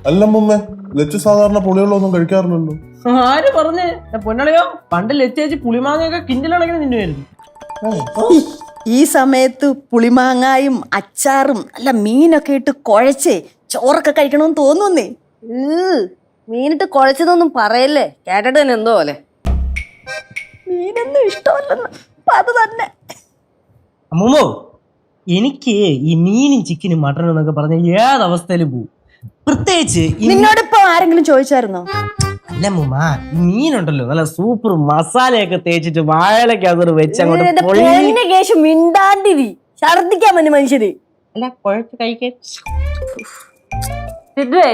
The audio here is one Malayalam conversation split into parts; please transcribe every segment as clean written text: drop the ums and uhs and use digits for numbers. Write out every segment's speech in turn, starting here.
അല്ല മുമ്മേ, ലച്ചു സാധാരണ പുളിയുള്ളൊന്നും കഴിക്കാറില്ലല്ലോ. ആര് പറഞ്ഞേ? പൊന്നളിയോ, പണ്ട് ലച്ചേച്ചി പുളിമാങ്ങയൊക്കെ കിൻഡിലണക്കിന് തിന്നുമായിരുന്നു. ഈ സമയത്ത് പുളിമാങ്ങായും അച്ചാറും അല്ല മീനൊക്കെ ഇട്ട് കുഴച്ചേ ചോറൊക്കെ കഴിക്കണമെന്ന് തോന്നുന്നേ. മീനിട്ട് കുഴച്ചതൊന്നും പറയല്ലേ, കേട്ടിട്ട് തന്നെ എന്തോ പോലെ. മീനൊന്നും ഇഷ്ടമല്ലെന്ന് അത് തന്നെ. അമ്മൂമ്മോ, എനിക്ക് ഈ മീനും ചിക്കനും മട്ടനും എന്നൊക്കെ പറഞ്ഞ ഏതവസ്ഥയിലും പോവും. പ്രത്യേകിച്ച് നിന്നോടിപ്പോ ആരെങ്കിലും ചോദിച്ചായിരുന്നോ? അല്ല അമ്മൂമ്മ, ഈ മീനുണ്ടല്ലോ നല്ല സൂപ്പർ മസാലയൊക്കെ തേച്ചിട്ട് വാഴലൊക്കെ അതൊരു വെച്ച് അങ്ങോട്ട് കേശു മിണ്ടാണ്ടിരി, ഛർദിക്കാൻ പറ്റും മനുഷ്യര്. അല്ല കുഴച്ച് കഴിക്കാൻ. സിദ്ധുവേ,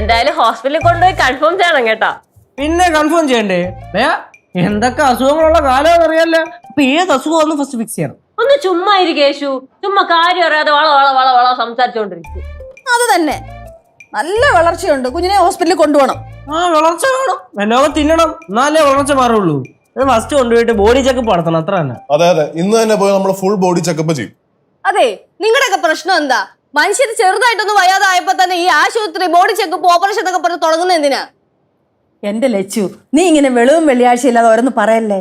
എന്തായാലും ഹോസ്പിറ്റലിൽ കൊണ്ടുപോയി കൺഫേം ചെയ്യണം കേട്ടോ. പിന്നെ കൺഫേം ചെയ്യണ്ടേ? എന്തൊക്കെ അസുഖങ്ങളുള്ള കാലം അറിയാലോ. അപ്പൊ ഏത് അസുഖം ഫസ്റ്റ് ഫിക്സ് ചെയ്യണം. ഒന്ന് ചുമ്മാ ഇരി കേശു, ചുമ്മാ കാര്യം അറിയാതെ വള വള വള വള സംസാരിച്ചോണ്ടിരിക്കും. അത് തന്നെ, നല്ല വളർച്ചയുണ്ട്, കുഞ്ഞിനെ ഹോസ്പിറ്റലിൽ കൊണ്ടുപോകണം. വളർച്ച വേണം, വല്ലതും തിന്നണം, എന്നാലേ വളർച്ച മാറുള്ളൂ. അത് ഫസ്റ്റ് കൊണ്ടുപോയിട്ട് ബോഡി ചെക്കപ്പ് നടത്തണം, അത്ര തന്നെ. അതെ അതെ, ഇന്ന് തന്നെ പോയി നമ്മൾ ഫുൾ ബോഡി ചെക്കപ്പ് ചെയ്യും. അതെ, നിങ്ങളുടെയൊക്കെ പ്രശ്നം എന്താ? മനുഷ്യര് ചെറുതായിട്ടൊന്നും വയ്യാതായപ്പോ തന്നെ ഈ ആശുപത്രി ബോഡി ചെക്കപ്പ് ഓപ്പറേഷൻ എന്നൊക്കെ പറഞ്ഞ് തുടങ്ങുന്നത് എന്തിനാ? എന്റെ ലച്ചു, നീ ഇങ്ങനെ വെളിവും വെള്ളിയാഴ്ച ഇല്ലാതെ ഓരോന്ന് പറയല്ലേ.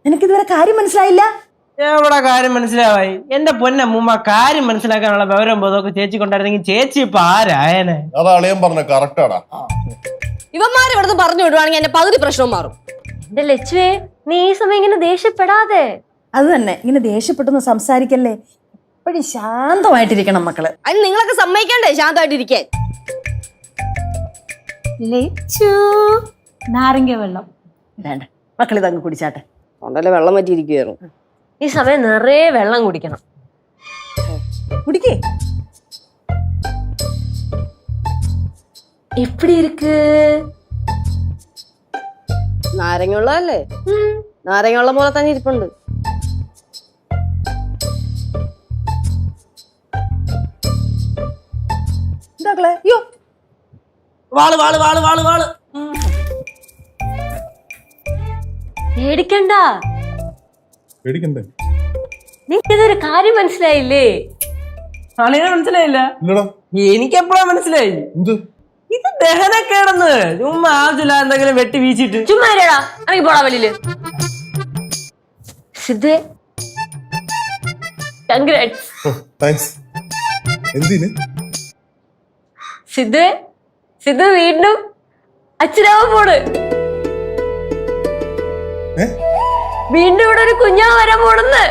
എനിക്കിതുവരെ കാര്യം മനസ്സിലായില്ല. എവിടെ കാര്യം മനസ്സിലാവായി? എന്റെ പൊന്നമ്മൂമ്മ, കാര്യം മനസ്സിലാക്കാനുള്ള വിവരം ബോധമൊക്കെ ചേച്ചി കൊണ്ടായിരുന്നെങ്കിൽ ചേച്ചി ഇപ്പൊ ആരായനെ. അത് അളിയൻ പറഞ്ഞ കറക്റ്റാടാ. ഇവന്മാരെ ഇവിടുന്ന് പറഞ്ഞു വിടുവാണെങ്കിൽ എന്റെ പകുതി പ്രശ്നവും മാറും. എന്റെ ലച്ചുവേ, നീ ഈ സമയം ഇങ്ങനെ ദേഷ്യപ്പെടാതെ. അത് തന്നെ, ഇങ്ങനെ ദേഷ്യപ്പെട്ടൊന്ന് സംസാരിക്കല്ലേ. എപ്പോഴും ശാന്തമായിട്ടിരിക്കണം മക്കള്. അതിന് നിങ്ങളൊക്കെ സമ്മതിക്കണ്ടേ ശാന്തമായിട്ടിരിക്കാൻ? ലച്ചു, നാരങ്ങ വെള്ളം വേണ്ട, മക്കളിതങ്ങ് കുടിച്ചാട്ടെ. ഉണ്ടല്ലേ, വെള്ളം പറ്റിയിരിക്കുകയായിരുന്നു. ഈ സമയം നിറയെ വെള്ളം കുടിക്കണം. കുടിക്കേ. എപ്പിടി ഇരിക്ക്? നാരങ്ങ വെള്ളമല്ലേ? നാരങ്ങ വെള്ളം പോലെ തന്നെ ഇരിപ്പുണ്ട്. എന്താക്കളെ? അയ്യോ, വാള് വാള് വാള് വാള് വാള്. പേടിക്കണ്ട. പേടിക്കണ്ടേ? നിനക്കിതൊരു കാര്യം മനസ്സിലായില്ലേ? ആളിനെ മനസ്സിലായില്ല? ഇല്ലടാ. എനിക്കെപ്പോഴാ മനസ്സിലായി. എന്ത്? ഇത് ദഹനക്കേടെന്ന്. ചുമ്മാ ആവശ്യമില്ല എന്തെങ്കിലും വെട്ടി വീശിട്ട്. ചുമ്മാ ഇരിടാ, ഇറങ്ങി പോടാ വെളിയില്. സിദ്ധേ, കൺഗ്രാറ്റ്സ്. താങ്ക്സ്. എന്തിന്? സിദ്ധു സിദ്ധു വീണ്ടും അച്ഛനാവാൻ പോണ്. വീണ്ടും ഇവിടെ ഒരു കുഞ്ഞാ വരാൻ പോണെന്ന്.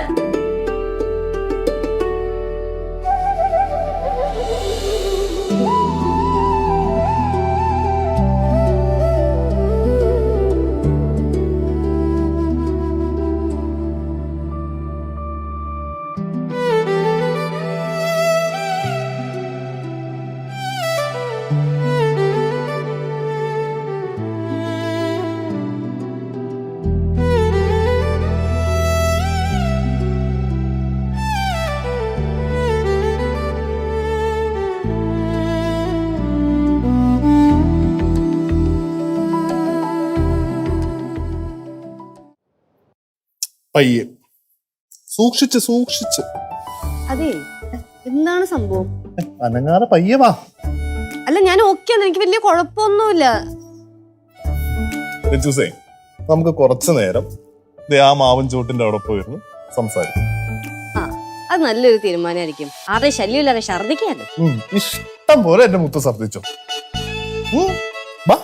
പയ്യെ സൂക്ഷിച്ച് സൂക്ഷിച്ച്. അതെ, എന്താണ് സംഭവം? അനങ്ങാതെ പയ്യെ വാ. അല്ല, ഞാൻ ഓക്കെയാണ്, എനിക്ക് വലിയ കുഴപ്പമൊന്നുമില്ല. ലച്ചൂസേ, നമുക്ക് കുറച്ചു നേരം ആ മാവൻ ചോട്ടിന്റെ അവിടെ പോയിരുന്നു സംസാരിക്കും. ആ, അത് നല്ലൊരു തീരുമാനമായിരിക്കും. ആരുടെ ശല്യമില്ലാതെ ഛർദിക്കാതെ. ഇഷ്ടം പോലെ എന്റെ മുത്ത് ഛർദിച്ചോ. വാ,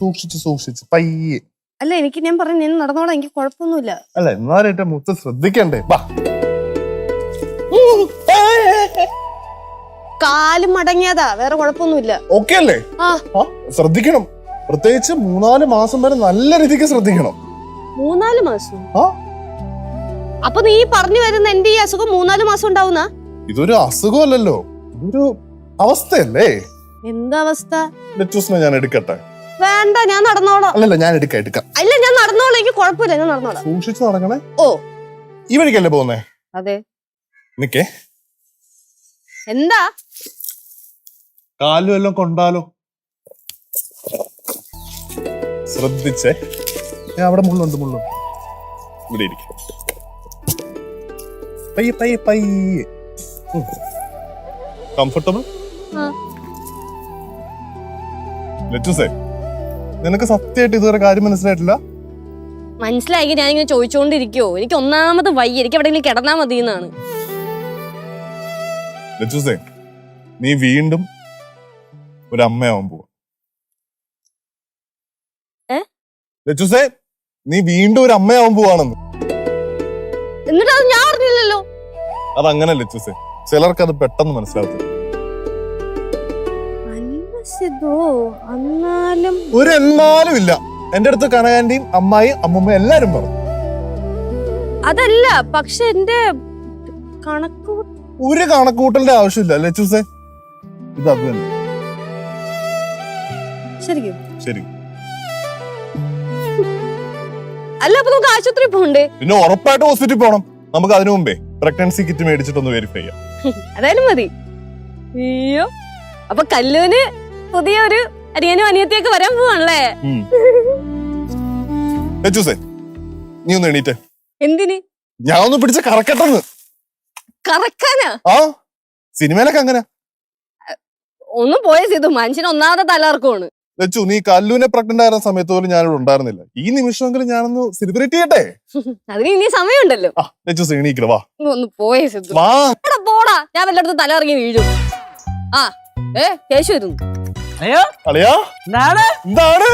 സൂക്ഷിച്ച് സൂക്ഷിച്ച് പയ്യെ. അല്ല, എനിക്ക് ഞാൻ പറഞ്ഞു ഞാൻ നടന്നോളാം, എനിക്ക് കുഴപ്പമൊന്നുമില്ല. അല്ല, എന്നാലും എന്റെ മുത്ത് ശ്രദ്ധിക്കണ്ടേ? വാ. കാലും മടങ്ങിയതാ, വേറെ കുഴപ്പമൊന്നുമില്ല. ഓക്കെ അല്ലേ? ശ്രദ്ധിക്കണം, പ്രത്യേകിച്ച് 3-4 മാസം വരെ നല്ല രീതിക്ക് ശ്രദ്ധിക്കണം. 3-4 മാസം? അപ്പൊ നീ പറഞ്ഞു വരുന്ന എന്റെ ഈ അസുഖം 3-4 മാസം ഉണ്ടാവുന്ന? ഇതൊരു അസുഖമല്ലല്ലോ, ഇതൊരു അവസ്ഥയല്ലേ. എന്താ അവസ്ഥ? ലച്ചൂസിനെ ഞാൻ എടുക്കട്ടെ? വേണ്ട, ഞാൻ നടന്നോളാം. അല്ലല്ല, ഞാൻ എടുക്കാം. അല്ല, ഞാൻ നടന്നോളാം, എനിക്ക് കുഴപ്പമില്ല, ഞാൻ നടന്നോളാം. സൂക്ഷിച്ച് നടക്കണേ. ഓ, ഈ വഴിക്കല്ലേ പോകുന്നേ? അതെ. നിക്കേ. എന്താ? കാലും എല്ലാം കൊണ്ടാലോ? ശ്രദ്ധിച്ചേ. അവിടെ മുള്ളുണ്ട്. ഇവിടെ ഇരിക്കും. പയ്യെ. കംഫർട്ടബിൾ? ലച്ചൂസേ, നിനക്ക് സത്യമായിട്ട് ഇതുവരെ കാര്യം മനസ്സിലായിട്ടില്ല? മനസ്സിലായി, ഞാനിങ്ങനെ ചോദിച്ചുകൊണ്ടിരിക്കുവോ. എനിക്ക് ഒന്നാമത് വയ്യ, എനിക്ക് എവിടെയെങ്കിലും കിടന്നാ മതി എന്നാണ്. ലച്ചൂസേ, നീ വീണ്ടും ഒരു അമ്മയാവാൻ പോവാ. ലച്ചൂസേ, നീ വീണ്ടും ഒരു അമ്മയാവാൻ പോവാണെന്ന്. എന്നിട്ട് അത് ഞാൻ അറിഞ്ഞില്ലല്ലോ. അതങ്ങനെ ലച്ചൂസേ, ചിലർക്ക് അത് പെട്ടെന്ന് മനസ്സിലാവത്തില്ല. ഒരു എന്നാലും ഇല്ല. എന്റെ അടുത്ത് കനകാന്റിയും അമ്മായി അമ്മൂമ്മ എല്ലാരും പറഞ്ഞു. അതല്ല, പക്ഷെ എന്റെ ഒരു കണക്കുകൂട്ടലിന്റെ ആവശ്യമില്ല ലച്ചൂസേ. ഇത് അത് തന്നെ. ശരിക്കും ശരി. അല്ല, അപ്പൊ നമുക്ക് ആശുപത്രി പോണ്ടേ? പിന്നെ ഉറപ്പായിട്ട് ഹോസ്പിറ്റലിൽ പോകണം. നമുക്ക് അതിനു മുമ്പേ പ്രഗ്നൻസി കിറ്റ് മേടിച്ചിട്ടൊന്ന് വെരിഫൈ ചെയ്യാം. അതായാലും മതി. അയ്യോ, അപ്പൊ കല്ലൂന് പുതിയൊരു അനിയനും അനിയത്തിയൊക്കെ വരാൻ പോവാണല്ലേ? ലച്ചൂസേ, നീ ഒന്ന് എണീറ്റേ. എന്തിന്? ഞാൻ ഒന്ന് പിടിച്ച കറക്കട്ടെന്ന്. കറക്കാനാ? ആ, സിനിമയിലൊക്കെ അങ്ങനെ. ഒന്നും പോയ ചെയ്തു, മനുഷ്യന് ഒന്നാമത്തെ തലർക്കമാണ്. ലച്ചു, നീ കല്ലൂനെ പ്രഗ്നന്റ് ആയിരുന്ന സമയത്ത് പോലും ഞാനിവിടെ ഉണ്ടായിരുന്നില്ല. ഈ നിമിഷമെങ്കിലും ഞാനൊന്ന് സെലിബ്രേറ്റ് ചെയ്യട്ടെ. അതിന് ഇനി സമയമുണ്ടല്ലോ. ലച്ചു എണീക്കല, വാ. ഒന്ന് പോയ ചെയ്തു. വാ. പോടാ, ഞാൻ വല്ലയിടത്തും തല ഇറങ്ങി വീഴും. ആ കേശു വരുന്നു. അയ്യോ അളിയാ, എന്താണ് എന്താണ്?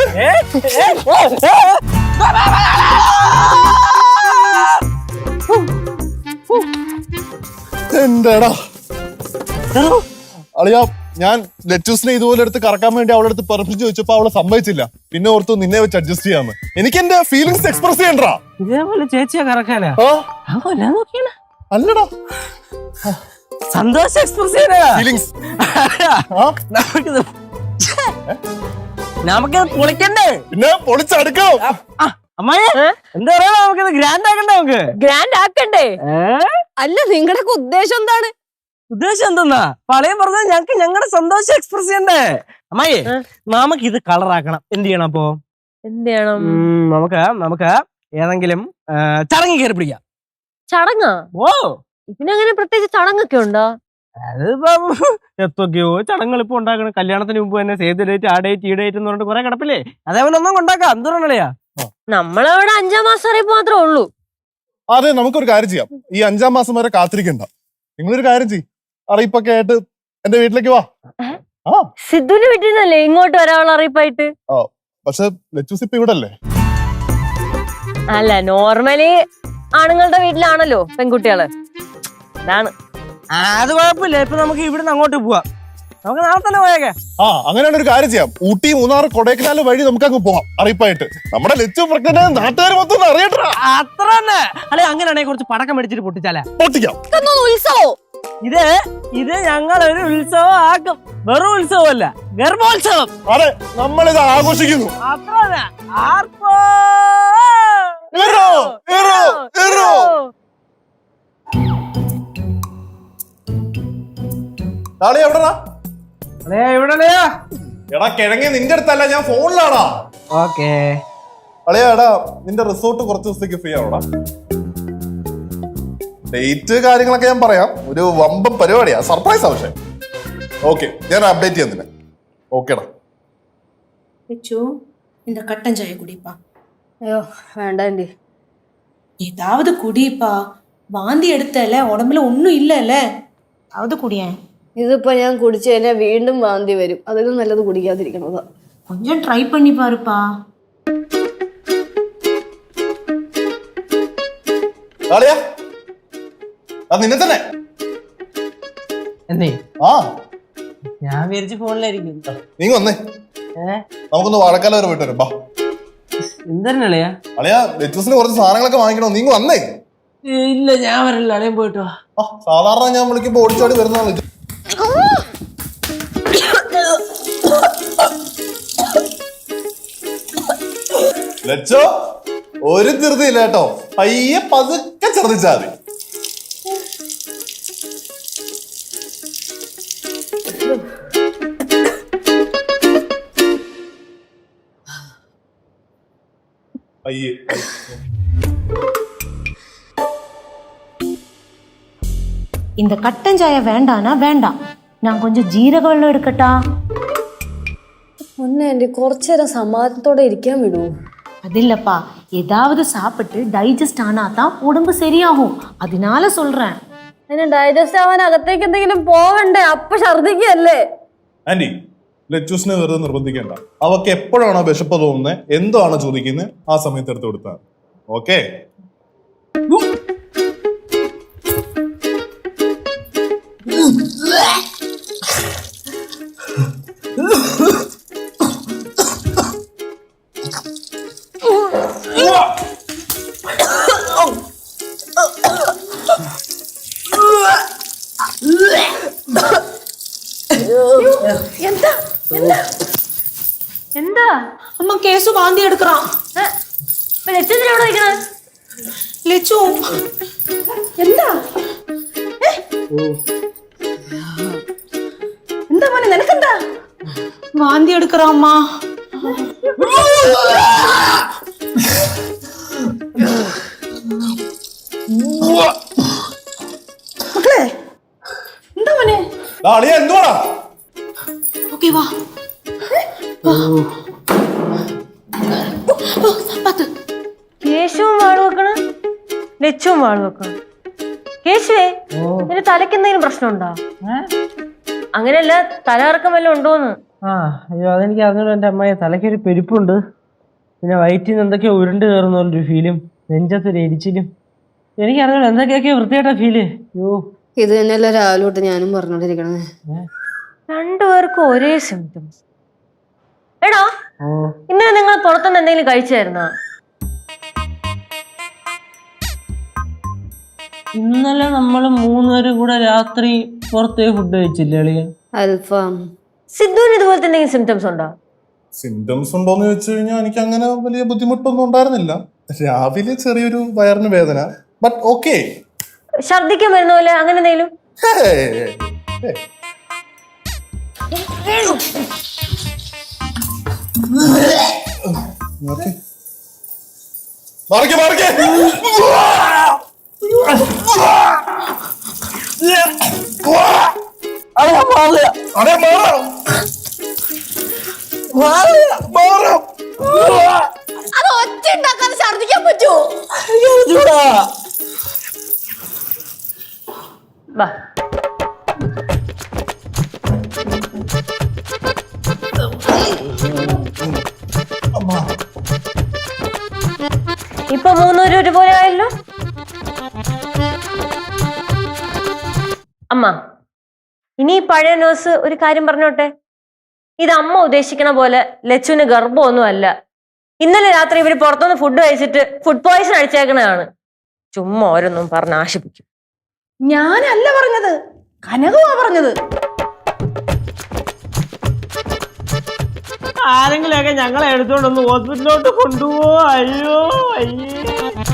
എന്താടാ അളിയാ, ഞാൻ ലച്ചൂസിനെ ഇതുപോലെ എടുത്ത് കറക്കാൻ വേണ്ടി അവളുടെ അടുത്ത് പെർമിഷൻ ചോദിച്ചപ്പോ അവളെ സമ്മതിച്ചില്ല. പിന്നെ ഓർത്തു നിന്നെ വെച്ച് അഡ്ജസ്റ്റ് ചെയ്യാന്ന്. എനിക്ക് എന്റെ ഫീലിംഗ്സ് എക്സ്പ്രസ് ചെയ്യണ്ടാ. ഇതേപോലെ ചേച്ചിയെ കറക്കാനാ? അല്ലടാ, സന്തോഷം എക്സ്പ്രസ് ചെയ്യാനാ ഫീലിംഗ്സ്. നമുക്കത് പൊളിക്കണ്ടേ? പിന്നെ പൊളിച്ചടുക്കാം. അമ്മായി എന്താ പറയാ, നമുക്കത് ഗ്രാൻഡ് ആക്കണ്ടേ? നമുക്ക് ഗ്രാൻഡ് ആക്കണ്ടേ? അല്ല, നിങ്ങളുടെ ഉദ്ദേശം എന്താണ്? ഉദ്ദേശം എന്തെന്നാ പളയം പറഞ്ഞാൽ ഞങ്ങക്ക് ഞങ്ങളുടെ സന്തോഷം എക്സ്പ്രസ് ചെയ്യണ്ടേ? അമ്മായി, നമുക്ക് ഇത് കളറാക്കണം. എന്ത് ചെയ്യണം അപ്പൊ? എന്ത് ചെയ്യണം? നമുക്ക് ഏതെങ്കിലും ചടങ്ങ് കയറി പിടിക്കാം. ചടങ്ങാ? ഓ, ഇതിനങ്ങനെ പ്രത്യേകിച്ച് ചടങ്ങൊക്കെ ഉണ്ടോ? അതിപ്പം എത്തൊക്കെയോ ചടങ്ങുകൾ ഇപ്പൊ ഉണ്ടാക്കണം. കല്യാണത്തിന് മുമ്പ് തന്നെ സേവ് ഡേറ്റ്, ആ ഡേറ്റ്, ഈ ഡേറ്റ് എന്ന് പറഞ്ഞിട്ട് കുറെ കിടപ്പില്ലേ? അതേപോലെ ഒന്നും ഉണ്ടാക്കാം. എന്തോരണിയാ, നമ്മളവിടെ 5-ാം മാസം അറിയിപ്പ് മാത്രമേ ഉള്ളൂ. അതെ, നമുക്കൊരു കാര്യം ചെയ്യാം. ഈ 5-ാം മാസം വരെ കാത്തിരിക്കണ്ട. നിങ്ങളൊരു കാര്യം ചെയ്യും, അറിയിപ്പൊക്കെ ആയിട്ട് എന്റെ വീട്ടിലേക്ക് വാ. സിദ്ധുവിന്റെ വീട്ടിൽ നിന്നല്ലേ ഇങ്ങോട്ട് വരാനുള്ള അറിയിപ്പായിട്ട്? പക്ഷെ ലച്ചൂസ് ഇപ്പൊ ഇവിടെ അല്ലേ? അല്ല, നോർമലി ആണുങ്ങളുടെ വീട്ടിലാണല്ലോ പെൺകുട്ടികള്. അതാണ്. അത് കുഴപ്പമില്ല. ഇപ്പൊ നമുക്ക് ഇവിടുന്ന് അങ്ങോട്ട് പോവാം. നമുക്ക് നാളെ തന്നെ പോയേക്കെ. അങ്ങനെയാണ് ഒരു കാര്യം ചെയ്യാം. ഊട്ടി, മൂന്നാർ, കൊടൈക്കനാൽ വഴി നമുക്ക് അങ്ങ് പോവാം അറിയിപ്പായിട്ട്. നമ്മുടെ ലച്ചു പ്രഗ്നന്റ് നാട്ടുകാർ മൊത്തം അറിയട്ടാ. അത്ര തന്നെ. അല്ലെ, അങ്ങനെയാണെങ്കിൽ കുറച്ച് പടക്കം മേടിച്ചിട്ട് പൊട്ടിച്ചാലേ? പൊട്ടിക്കാം. ഉത്സവം ഇത് ഞങ്ങളൊരു ഉത്സവം ആക്കും. വെറും ഉത്സവമല്ല, ഗർഭോത്സവം. അതെ, നമ്മളിത് ആഘോഷിക്കുന്നു. അത്ര തന്നെ. ആർപ്പോ എടാ കിഴങ്ങി, നിന്റെ അടുത്തല്ല, ഞാൻ ഫോണിലാടാ. ഓക്കേ അളിയാ, എടാ നിന്റെ റിസോർട്ട് കുറച്ച് ദിവസത്തേക്ക് ഫ്രീ ആണോടാ? ഡേറ്റ് കാര്യങ്ങളൊക്കെ ഞാൻ പറയാം. ഒരു വമ്പം പരിപാടിയാ, സർപ്രൈസ് ആവശ്യം. ഓക്കെ, ഞാൻ അപ്ഡേറ്റ് ചെയ്യാൻ തന്നെ. ഓക്കേടാ. இந்த கட்டன் சாய குடிப்பா. അയ്യോ വേണ്ടി. ஏதாவது குடிப்பா. வாந்தி எடுத்தல, உடம்புல ஒன்றும் இல்லைல்ல, அவது குடியேன். ഇതിപ്പോ ഞാൻ കുടിച്ചു കഴിഞ്ഞാൽ വീണ്ടും വാന്തി വരും. അതിലും നല്ലത് കുടിക്കാതിരിക്കണതാ. கொஞ்சம் ட்ரை பண்ணி பாருப்பா. നിന്നെ തന്നെ. എന്നേ, ആ ഞാൻ വിചാരിച്ച് ഫോണിലായിരിക്കും. നീ വന്നേ, നമുക്കൊന്ന് വാഴക്കാല വരെ പോയിട്ട് വരും. എന്തരളിയാ? അളിയാ, ലെറ്റൂസിന് കുറച്ച് സാധനങ്ങളൊക്കെ വാങ്ങിക്കണോ? നീ വന്നേ. ഇല്ല, ഞാൻ വരില്ല. അളിയൻ പോയിട്ടോ. സാധാരണ ഞാൻ വിളിക്കുമ്പോ ഓടിച്ചാടി വരുന്നതാണ്. ലച്ചോ, ഒരു ധൃതിയില്ല കേട്ടോ. പയ്യെ പതുക്കെ ഛർദിച്ചാ മതി. இந்த கட்டன் சாய வேண்டானா வேண்டாம். நான் கொஞ்சம் ஜீரக வெள்ளம் எடுக்கட்டா? ഒന്നേണ്ടി കുറച്ചേരം സമാധാനത്തോടെ ഇരിക്കാൻ വിടൂ. அது இல்லப்பா, ஏதாவது சாப்பிட்டு டைஜஸ்ட் ஆனாதான் உடம்பு சரியாகும். அதனால சொல்றேன். അതിന് ഡൈജസ്റ്റ് ആവാൻ അകത്തേക്ക് എന്തെങ്കിലും പോവണ്ടേ? അപ്പൊ ഛർദിക്കല്ലേ? ആന്റി, ലച്ചൂസിനെ വെറുതെ നിർബന്ധിക്കേണ്ട. അവക്ക് എപ്പോഴാണോ വിശപ്പ് തോന്നുന്നത്, എന്തോ ചോദിക്കുന്നത്, ആ സമയത്ത് എടുത്ത് കൊടുത്താൽ ഓക്കെ. എന്താ அம்மா கேசு வாந்தி எடுக்கிறான். ലച്ചു എവിടെ നിൽക്കണേ? லெச்சு എന്താ എന്താ മോനെ, നിനക്കെന്താ? வாந்தி எடுக்கிறாம்மா. മക്കളെ എന്താ മോനെ? അളിയ എന്തുവാടാ? ஓகே வா. பாத்து. കേശവും വാള് വെക്കണം, ലച്ചുവും വാള് വെക്കണം. കേശുവേ, നിന്റെ തലയ്ക്ക് എന്തെങ്കിലും പ്രശ്നമുണ്ടോ? അങ്ങനെയല്ല, തലകറക്കം വല്ലതും ഉണ്ടോന്ന്. അയ്യോ അതെനിക്ക് അറിഞ്ഞോളൂ. എൻ്റെ അമ്മയെ തലയ്ക്കൊരു പെരുപ്പുണ്ട്, പിന്നെ വയറ്റിൽ നിന്ന് എന്തൊക്കെയോ ഉരുണ്ട് കയറുന്ന പോലൊരു ഫീലും, നെഞ്ചത്തൊരു എരിച്ചിലും. എനിക്കറിഞ്ഞോളൂ എന്തൊക്കെയൊക്കെയോ വൃത്തിയായിട്ടാ ഫീല്. അയ്യോ ഇത് തന്നെയല്ല രാവിലെ തൊട്ട് ഞാനും പറഞ്ഞോണ്ടിരിക്കണേ. രണ്ടുപേർക്കും ഒരേ സിംറ്റംസ്. എടാ, ഇന്നലെ നിങ്ങൾ പുറത്തുനിന്ന് എന്തെങ്കിലും കഴിച്ചായിരുന്നോ? ഇന്നലെ നമ്മൾ 3 പേരും കൂടെ രാത്രി പുറത്തേ ഫുഡ് കഴിച്ചില്ലേ അളിയ? അൽഫാം. സിദ്ധുവിന് ഇതുപോലത്തെ എന്തെങ്കിലും സിംറ്റംസ് ഉണ്ടോ? സിംറ്റംസ് ഉണ്ടോന്ന് ചോദിച്ചു കഴിഞ്ഞാൽ എനിക്ക് അങ്ങനെ വലിയ ബുദ്ധിമുട്ടൊന്നും ഉണ്ടായിരുന്നില്ല. രാവിലെ ചെറിയൊരു വയറിന് വേദന, ബട്ട് ഓക്കെ. ഛർദിക്കാൻ വരുന്ന പോലെ അങ്ങനെ എന്തെങ്കിലും? അത് ഒറ്റ ഉണ്ടാക്കാതെ ഛർദിക്കാൻ പറ്റുമോ? വാ. ഇപ്പൊ 3 പേരും ഒരുപോലെ ആയല്ലോ. അമ്മ, ഇനി ഈ പഴയ നേഴ്സ് ഒരു കാര്യം പറഞ്ഞോട്ടെ. ഇത് അമ്മ ഉദ്ദേശിക്കണ പോലെ ലച്ചുവിന് ഗർഭമൊന്നും അല്ല. ഇന്നലെ രാത്രി ഇവര് പുറത്തുനിന്ന് ഫുഡ് കഴിച്ചിട്ട് ഫുഡ് പോയിസൺ അടിച്ചേക്കണതാണ്. ചുമ്മാ ഓരോന്നും പറഞ്ഞ് ആശിപ്പിക്കും. ഞാനല്ല പറഞ്ഞത്, കനകമാ പറഞ്ഞത്. ആരെങ്കിലൊക്കെ ഞങ്ങളെ എടുത്തോണ്ടൊന്ന് ഹോസ്പിറ്റലിലോട്ട് കൊണ്ടുപോവോ? അയ്യോ അയ്യേ.